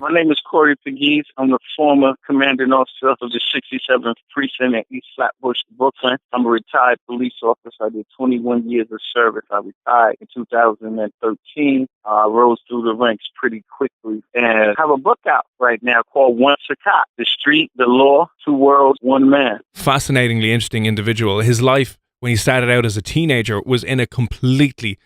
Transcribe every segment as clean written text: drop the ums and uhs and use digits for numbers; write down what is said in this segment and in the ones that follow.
My name is Corey Pegues. I'm the former commanding officer of the 67th Precinct in East Flatbush, Brooklyn. I'm a retired police officer. I did 21 years of service. I retired in 2013. I rose through the ranks pretty quickly and have a book out right now called Once a Cop, The Street, the Law, Two Worlds, One Man. Fascinatingly interesting individual. His life when he started out as a teenager was in a completely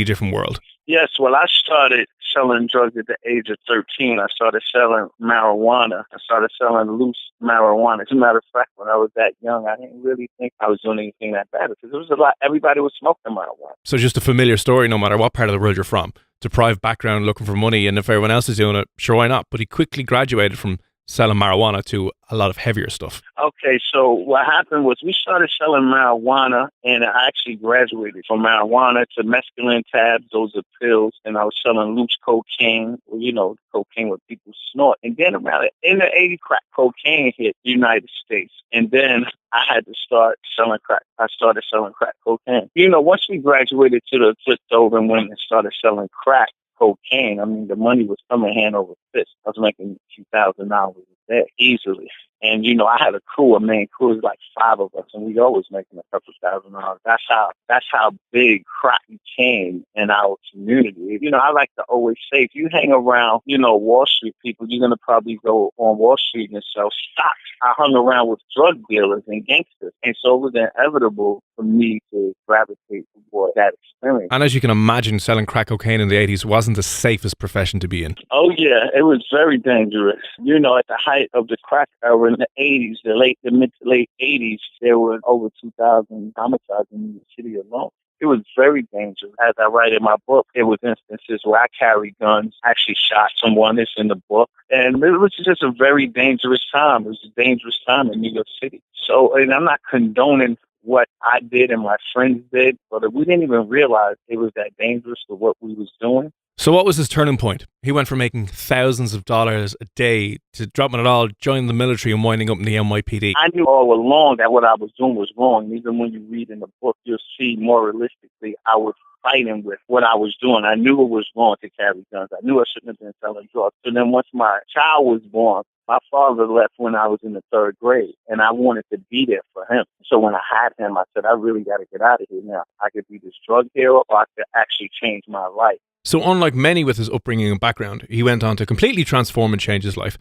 different world. Yes, well, I started selling drugs at the age of 13. I started selling marijuana. I started selling loose marijuana. As a matter of fact, when I was that young, I didn't really think I was doing anything that bad because there was a lot. Everybody was smoking marijuana. So just a familiar story, no matter what part of the world you're from. Deprived background, looking for money, and if everyone else is doing it, sure, why not? But he quickly graduated from selling marijuana to a lot of heavier stuff. Okay, so what happened was we started selling marijuana, and I actually graduated from marijuana to mescaline tabs. Those are pills, and I was selling loose cocaine, cocaine what people snort. And then around in the 80s, crack cocaine hit the United States, and then I had to start selling crack. I started selling crack cocaine. Once we graduated to the flipped over and went and started selling crack cocaine, I mean, the money was coming hand over fist. I was making $2,000 a day easily. And, I had a crew, a main crew, it was like 5 of us, and we always making a couple $1,000. That's how big crack became in our community. I like to always say, if you hang around, Wall Street people, you're going to probably go on Wall Street and sell stocks. I hung around with drug dealers and gangsters. And so it was inevitable for me to gravitate toward that experience. And as you can imagine, selling crack cocaine in the 80s wasn't the safest profession to be in. Oh, yeah, it was very dangerous. At the height of the crack era in the 80s, the mid to late 80s, there were over 2,000 homicides in the city alone. It was very dangerous. As I write in my book, there was instances where I carried guns, actually shot someone. It's in the book. And it was just a very dangerous time. It was a dangerous time in New York City. So, and I'm not condoning what I did and my friends did, but we didn't even realize it was that dangerous for what we was doing. So what was his turning point? He went from making thousands of dollars a day to dropping it all, joining the military and winding up in the NYPD. I knew all along that what I was doing was wrong. Even when you read in the book, you'll see more realistically I was fighting with what I was doing. I knew it was wrong to carry guns. I knew I shouldn't have been selling drugs. So then once my child was born, my father left when I was in the 3rd grade, and I wanted to be there for him. So when I had him, I said, I really got to get out of here now. I could be this drug hero, or I could actually change my life. So unlike many with his upbringing and background, he went on to completely transform and change his life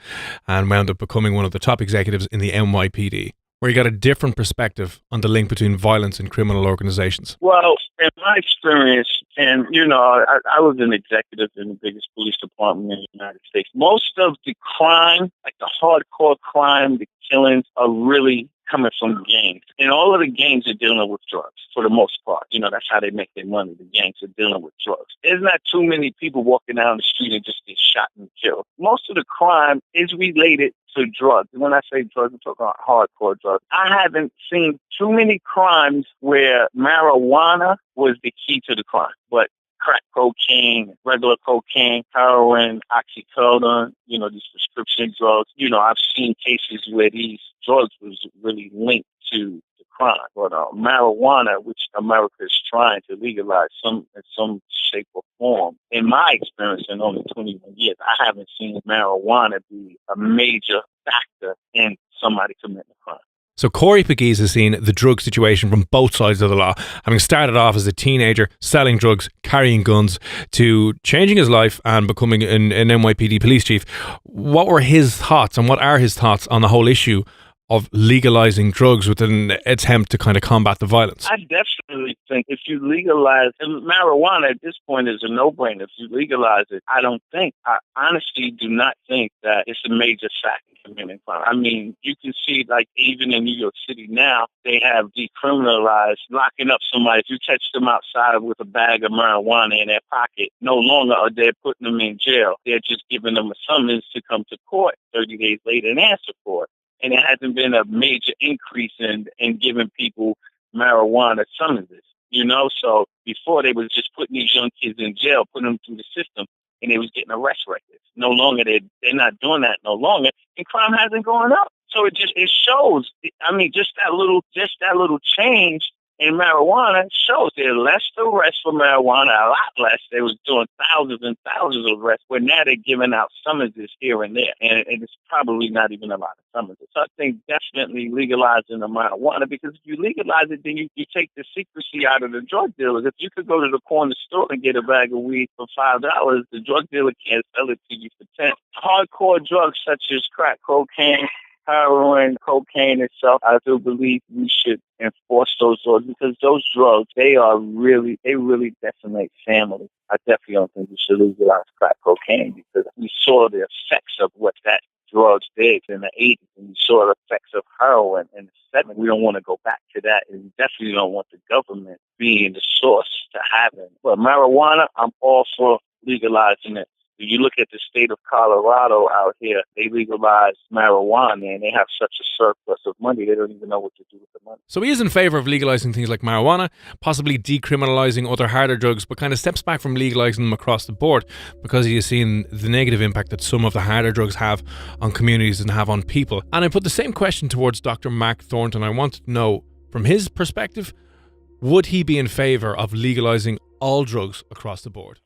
and wound up becoming one of the top executives in the NYPD, where he got a different perspective on the link between violence and criminal organizations. Well, in my experience, and I was an executive in the biggest police department in the United States. Most of the crime, like the hardcore crime, the killings, are really coming from gangs. And all of the gangs are dealing with drugs for the most part. That's how they make their money. The gangs are dealing with drugs. There's not too many people walking down the street and just get shot and killed. Most of the crime is related to drugs. And when I say drugs, I'm talking about hardcore drugs. I haven't seen too many crimes where marijuana was the key to the crime. But crack cocaine, regular cocaine, heroin, oxycodone, these prescription drugs. I've seen cases where these drugs was really linked to the crime. But marijuana, which America is trying to legalize in some shape or form, in my experience in only 21 years, I haven't seen marijuana be a major factor in somebody committing a crime. So Corey Pegues has seen the drug situation from both sides of the law, having started off as a teenager selling drugs, carrying guns, to changing his life and becoming an NYPD police chief. What were his thoughts and what are his thoughts on the whole issue of legalizing drugs with an attempt to kind of combat the violence? I definitely think if you legalize, and marijuana at this point is a no-brainer. If you legalize it, I honestly do not think that it's a major factor in committing crime. I mean, you can see, like, even in New York City now, they have decriminalized locking up somebody. If you catch them outside with a bag of marijuana in their pocket, no longer are they putting them in jail. They're just giving them a summons to come to court 30 days later and answer for it. And it hasn't been a major increase in giving people marijuana summonses, So before they was just putting these young kids in jail, putting them through the system, and they was getting arrest records. No longer, they're not doing that no longer, and crime hasn't gone up. So it shows. I mean, just that little change in marijuana shows there are less arrests for marijuana, a lot less. They was doing thousands and thousands of arrests, where now they're giving out summonses here and there, and it's probably not even a lot of summonses. So I think definitely legalizing the marijuana, because if you legalize it, then you take the secrecy out of the drug dealers. If you could go to the corner store and get a bag of weed for $5, the drug dealer can't sell it to you for 10. Hardcore drugs such as crack cocaine, heroin, cocaine itself, I do believe we should enforce those drugs, because those drugs, they really decimate families. I definitely don't think we should legalize crack cocaine, because we saw the effects of what that drugs did in the 80s, and we saw the effects of heroin in the 70s. We don't want to go back to that, and we definitely don't want the government being the source to having. But marijuana, I'm all for legalizing it. If you look at the state of Colorado out here, they legalized marijuana and they have such a surplus of money, they don't even know what to do with the money. So he is in favour of legalising things like marijuana, possibly decriminalising other harder drugs, but kind of steps back from legalising them across the board because he has seen the negative impact that some of the harder drugs have on communities and have on people. And I put the same question towards Dr. Mark Thornton. I wanted to know, from his perspective, would he be in favour of legalising all drugs across the board?